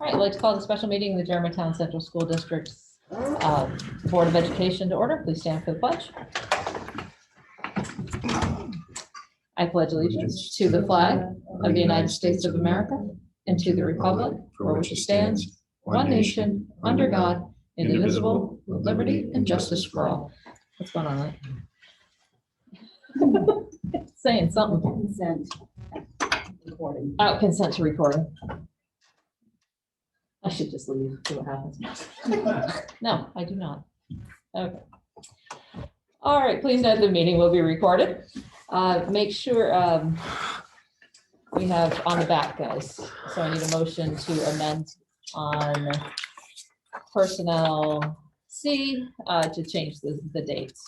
All right, I'd like to call the special meeting of the Germantown Central School District's Board of Education to order. Please stand for the pledge. I pledge allegiance to the flag of the United States of America and to the republic for which it stands, one nation, under God, indivisible, with liberty and justice for all. What's going on? Saying something. Consent. Recording. Oh, consent to recording. I should just leave, see what happens. No, I do not. Okay. All right, please note the meeting will be recorded. Make sure we have on the back, guys. So I need a motion to amend on personnel C to change the dates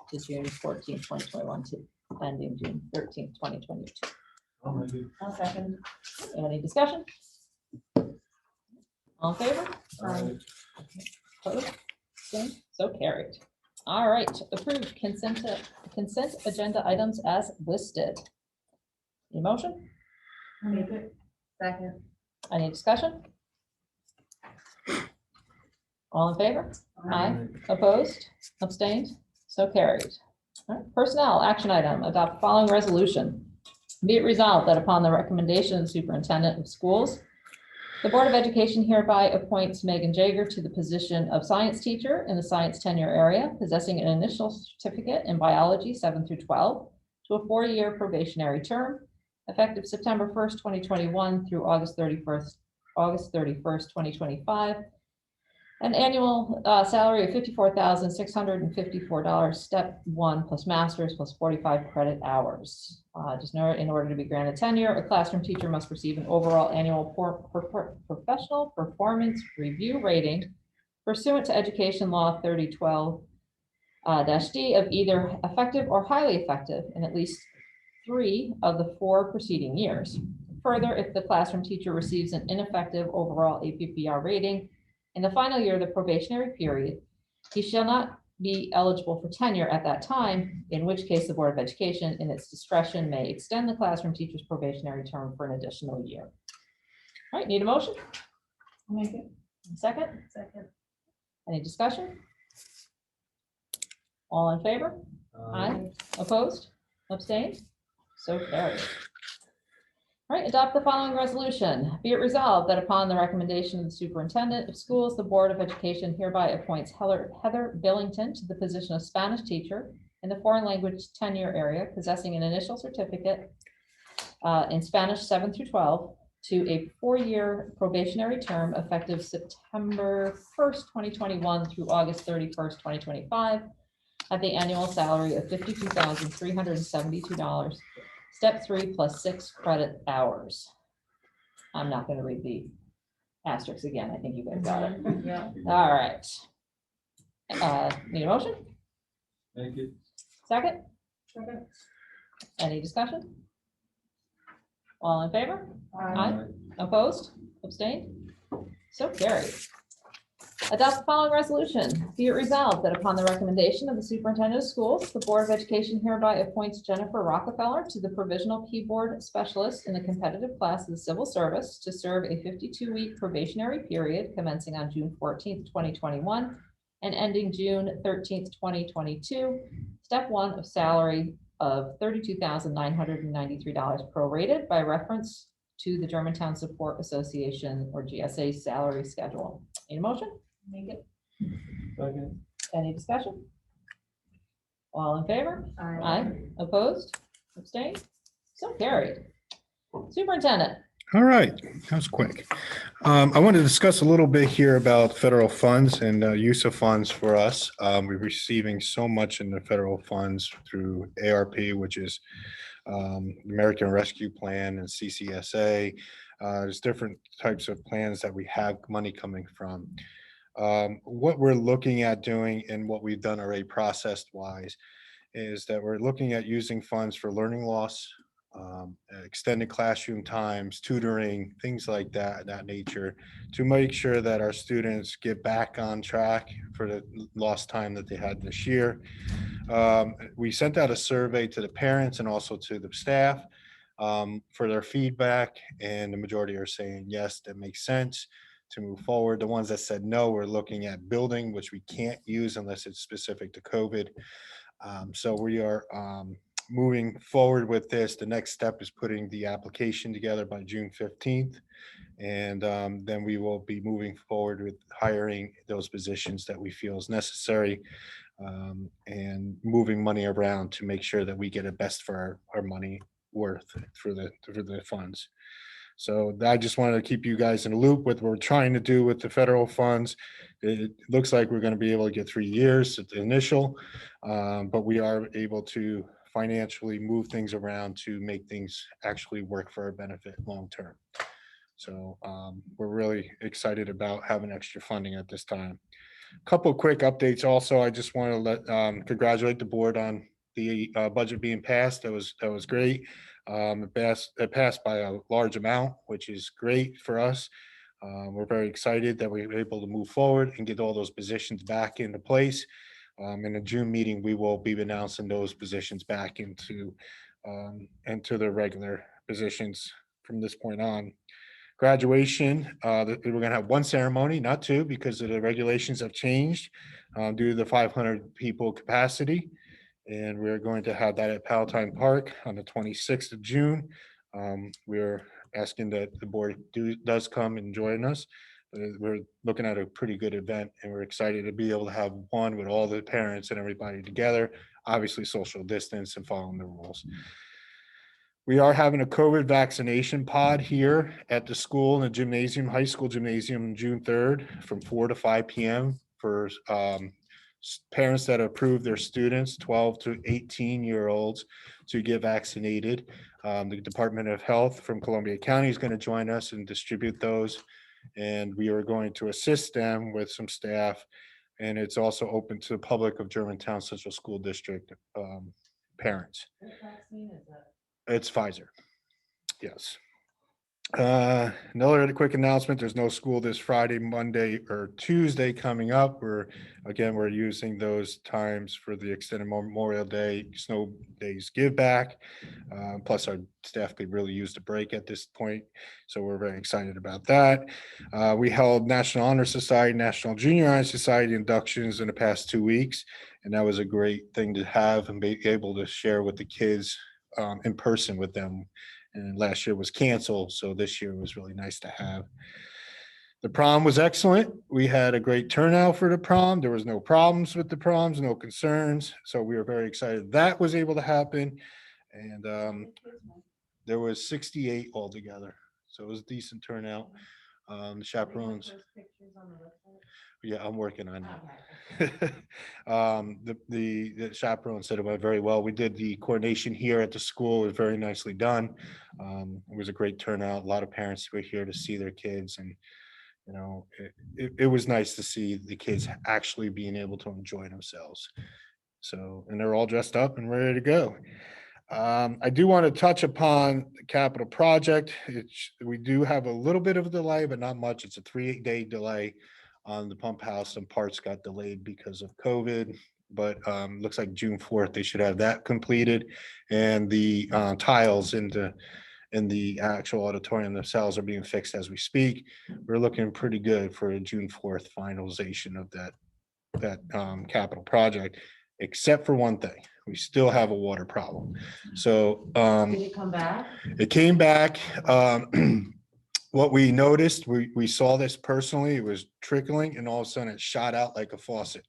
to June 14th, 2021 to ending June 13th, 2022. I'll second. Any discussion? All in favor? Aye. Opposed? Abstained? So carried. All right, approved consent agenda items as listed. Any motion? Make it. Second. Any discussion? All in favor? Aye. Opposed? Abstained? So carried. All right, personnel action item, adopt the following resolution. Be it resolved that upon the recommendation of the superintendent of schools, the Board of Education hereby appoints Megan Jager to the position of science teacher in the science tenure area, possessing an initial certificate in biology 7 through 12 to a 4-year probationary term, effective September 1st, 2021 through August 31st, 2025. An annual salary of $54,654, step 1 plus master's plus 45 credit hours. Just note, in order to be granted tenure, a classroom teacher must receive an overall annual professional performance review rating pursuant to Education Law 3012-D of either effective or highly effective in at least 3 of the 4 preceding years. Further, if the classroom teacher receives an ineffective overall APPR rating in the final year of the probationary period, he shall not be eligible for tenure at that time, in which case the Board of Education, in its discretion, may extend the classroom teacher's probationary term for an additional year. All right, need a motion? I'll make it. Second? Second. Any discussion? All in favor? Aye. Opposed? Abstained? So carried. All right, adopt the following resolution. Be it resolved that upon the recommendation of the superintendent of schools, the Board of Education hereby appoints Heather Billington to the position of Spanish teacher in the foreign language tenure area, possessing an initial certificate in Spanish 7 through 12 to a 4-year probationary term effective September 1st, 2021 through August 31st, 2025 at the annual salary of $52,372. Step 3 plus 6 credit hours. I'm not going to read the asterisks again. I think you guys got it. Yeah. All right. Need a motion? Thank you. Second? Second. Any discussion? All in favor? Aye. Opposed? Abstained? So carried. Adopt the following resolution. Be it resolved that upon the recommendation of the superintendent of schools, the Board of Education hereby appoints Jennifer Rockefeller to the provisional keyboard specialist in the competitive class of the civil service to serve a 52-week probationary period commencing on June 14th, 2021 and ending June 13th, 2022. Step 1 of salary of $32,993 prorated by reference to the Germantown Support Association or GSA salary schedule. Need a motion? Make it. Second. Any discussion? All in favor? Aye. Aye. Opposed? Abstained? So carried. Superintendent. All right, that was quick. I want to discuss a little bit here about federal funds and use of funds for us. We're receiving so much in the federal funds through ARP, which is American Rescue Plan, and CCSA. There's different types of plans that we have money coming from. What we're looking at doing and what we've done already process-wise is that we're looking at using funds for learning loss, extended classroom times, tutoring, things like that nature, to make sure that our students get back on track for the lost time that they had this year. We sent out a survey to the parents and also to the staff. for their feedback, and the majority are saying, yes, that makes sense to move forward. The ones that said no, we're looking at building, which we can't use unless it's specific to COVID. So we are moving forward with this. The next step is putting the application together by June 15th. And then we will be moving forward with hiring those positions that we feel is necessary, and moving money around to make sure that we get a best for our money worth for the funds. So I just wanted to keep you guys in the loop with what we're trying to do with the federal funds. It looks like we're going to be able to get 3 years at the initial, but we are able to financially move things around to make things actually work for our benefit long term. So we're really excited about having extra funding at this time. Couple of quick updates. Also, I just want to let congratulate the board on the budget being passed. That was great. It passed by a large amount, which is great for us. We're very excited that we were able to move forward and get all those positions back into place. In the June meeting, we will be announcing those positions back into the regular positions from this point on. Graduation, we're going to have one ceremony, not two, because of the regulations have changed due to the 500 people capacity. And we're going to have that at Palatine Park on the 26th of June. We're asking that the board does come and join us. We're looking at a pretty good event, and we're excited to be able to have one with all the parents and everybody together, obviously social distance and following the rules. We are having a COVID vaccination pod here at the school in the gymnasium, high school gymnasium, June 3rd from 4 to 5 p.m. for parents that approve their students, 12 to 18-year-olds, to get vaccinated. The Department of Health from Columbia County is going to join us and distribute those. And we are going to assist them with some staff. And it's also open to the public of Germantown Central School District parents. What vaccine is that? It's Pfizer. Yes. Another quick announcement. There's no school this Friday, Monday, or Tuesday coming up. We're using those times for the extended Memorial Day, snow days give back. Plus our staff could really use the break at this point. So we're very excited about that. We held National Honor Society, National Junior Honor Society inductions in the past 2 weeks. And that was a great thing to have and be able to share with the kids in person with them. And last year was canceled, so this year was really nice to have. The prom was excellent. We had a great turnout for the prom. There was no problems with the proms, no concerns. So we were very excited that was able to happen. And there was 68 altogether. So it was a decent turnout. The chaperones. Yeah, I'm working on that. The chaperone said it went very well. We did the coordination here at the school. It was very nicely done. It was a great turnout. A lot of parents were here to see their kids, and you know, it was nice to see the kids actually being able to enjoy themselves. So, and they're all dressed up and ready to go. I do want to touch upon the capital project. We do have a little bit of a delay, but not much. It's a 3-day delay on the pump house. Some parts got delayed because of COVID, but looks like June 4th, they should have that completed. And the tiles in the actual auditorium themselves are being fixed as we speak. We're looking pretty good for a June 4th finalization of that capital project, except for one thing. We still have a water problem. So Did it come back? it came back. What we noticed, we saw this personally, it was trickling and all of a sudden it shot out like a faucet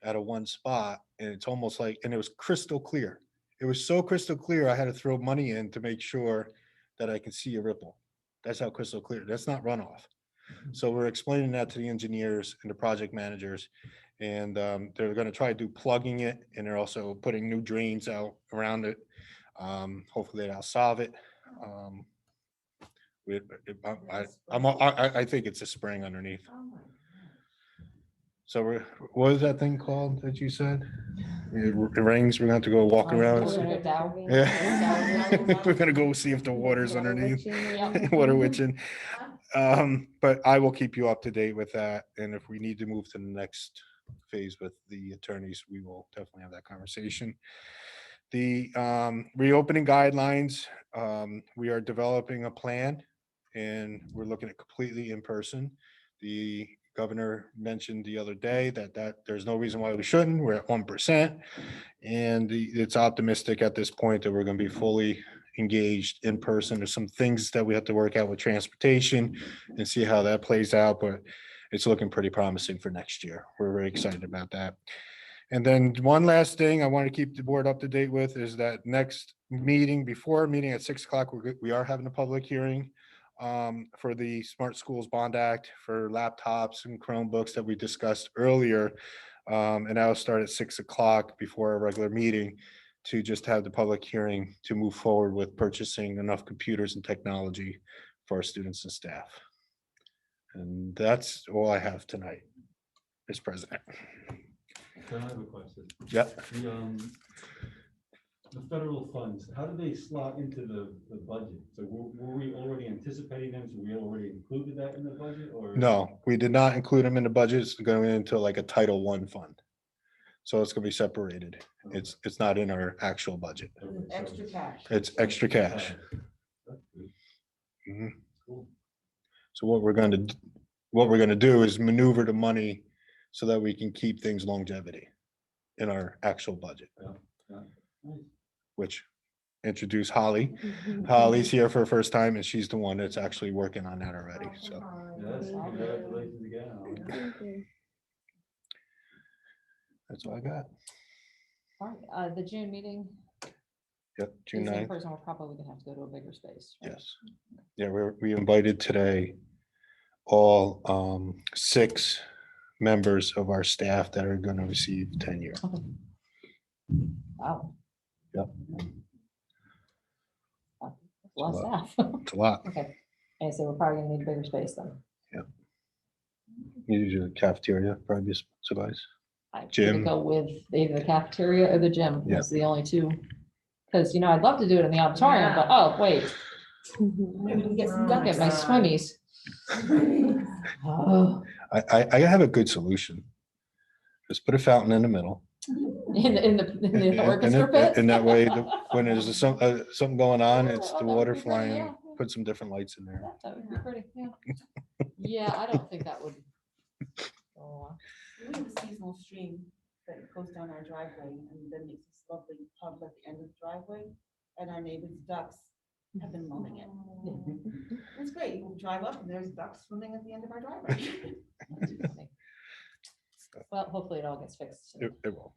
at a one spot. And it's almost like, and it was crystal clear. It was so crystal clear, I had to throw money in to make sure that I could see a ripple. That's how crystal clear. That's not runoff. So we're explaining that to the engineers and the project managers. And they're going to try to do plugging it. And they're also putting new drains out around it. Hopefully that'll solve it. I think it's a spring underneath. Oh my God. So what is that thing called that you said? It rings. We're going to have to go walk around. Yeah. We're going to go see if the water's underneath. Water witching. But I will keep you up to date with that. And if we need to move to the next phase with the attorneys, we will definitely have that conversation. The reopening guidelines, we are developing a plan and we're looking at completely in person. The governor mentioned the other day that there's no reason why we shouldn't. We're at 1%. And it's optimistic at this point that we're going to be fully engaged in person. There's some things that we have to work out with transportation and see how that plays out, but it's looking pretty promising for next year. We're very excited about that. And then one last thing I want to keep the board up to date with is that next meeting, before our meeting at 6 o'clock, we are having a public hearing for the Smart Schools Bond Act for laptops and Chromebooks that we discussed earlier. And that'll start at 6 o'clock before our regular meeting to just have the public hearing to move forward with purchasing enough computers and technology for our students and staff. And that's all I have tonight, Mr. President. So I have a question. Yep. The federal funds, how do they slot into the budget? So were we already anticipating them? So we already included that in the budget or? No, we did not include them in the budget. It's going into like a Title I fund. So it's going to be separated. It's not in our actual budget. Okay, so Extra cash. It's extra cash. That's good. Mhm. Cool. So what we're going to do is maneuver the money so that we can keep things longevity in our actual budget, Nice. which introduce Holly. Holly's here for the first time and she's the one that's actually working on that already. So Yes, congratulations again. that's all I got. All right, the June meeting. Yep, June is in 9th. person. We're probably gonna have to go to a bigger space. Right? Yes. Yeah, we invited today all 6 members of our staff that are going to receive tenure. Wow. Yep. A lot of staff. It's a lot. Okay, and so we're probably gonna need a bigger space then. Usually the cafeteria probably suffice. I would Gym. go with either the cafeteria or the gym. Yeah. That's the only two. Because, I'd love to do it in the auditorium, but, oh, wait, Maybe we can get some don't get my swimmies. Oh, I have a good solution. Just put a fountain in the middle. in the And- orchestra pit? And that way, when there's something going on, it's Oh, the that would water be great, flying, yeah. put some different lights in there. That would be pretty, yeah. Yeah, I don't think that would. Oh, We have a seasonal stream that goes down our driveway and then makes this lovely pub at the end of the driveway. And our neighbor's ducks have been mowing it. It's great. You drive up and there's ducks swimming at the end of our driveway. that's funny. Well, hopefully it all gets fixed. soon. It will.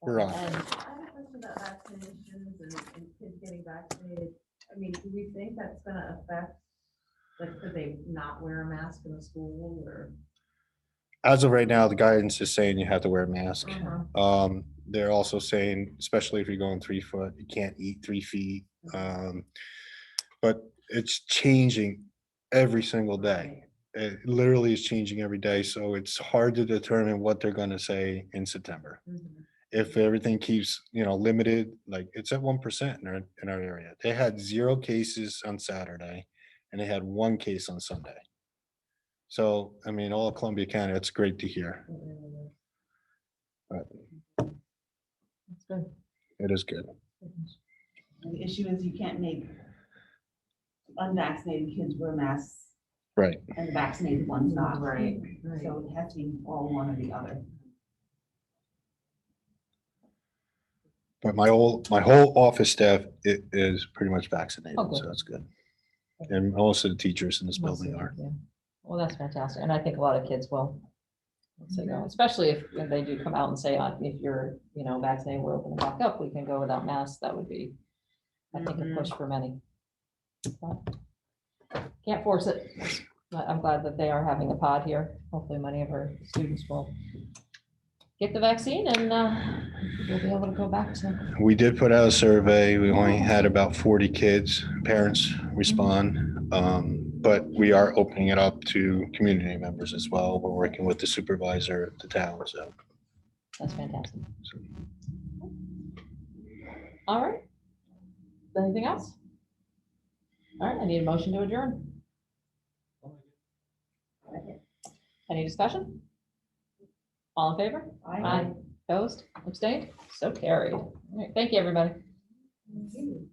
We're on. And I have a question about vaccinations and kids getting vaccinated. I mean, do we think that's gonna affect, like, could they not wear a mask in the school or? As of right now, the guidance is saying you have to wear a mask. Uh-huh. They're also saying, especially if you're going 3 foot, you can't eat 3 feet. But it's changing every single day. It literally is changing every day. So it's hard to determine what they're going to say in September. Mhm. If everything keeps, limited, like it's at 1% in our area. They had 0 cases on Saturday and they had 1 case on Sunday. So, I mean, all of Columbia County, it's great to hear. But that's good. it is good. And the issue is you can't make unvaccinated kids wear masks Right. and the vaccinated ones not. Right. So it has to be all one or the other. But my whole office staff is pretty much vaccinated, Oh, good. so that's good. And most of the teachers in this building are. Yeah. Well, that's fantastic. And I think a lot of kids will. So, especially if they do come out and say, if you're, vaccinated, we're opening back up, we can go without masks. That would be, I think, a push for many. But can't force it. But I'm glad that they are having a pod here. Hopefully many of our students will get the vaccine and we'll be able to go back to. We did put out a survey. We only had about 40 kids, parents respond. But we are opening it up to community members as well. We're working with the supervisor at the town, so. That's fantastic. All right. Anything else? All right, I need a motion to adjourn. Any discussion? All in favor? Aye. Opposed, abstained, so carried. All right, thank you, everybody. Thank you.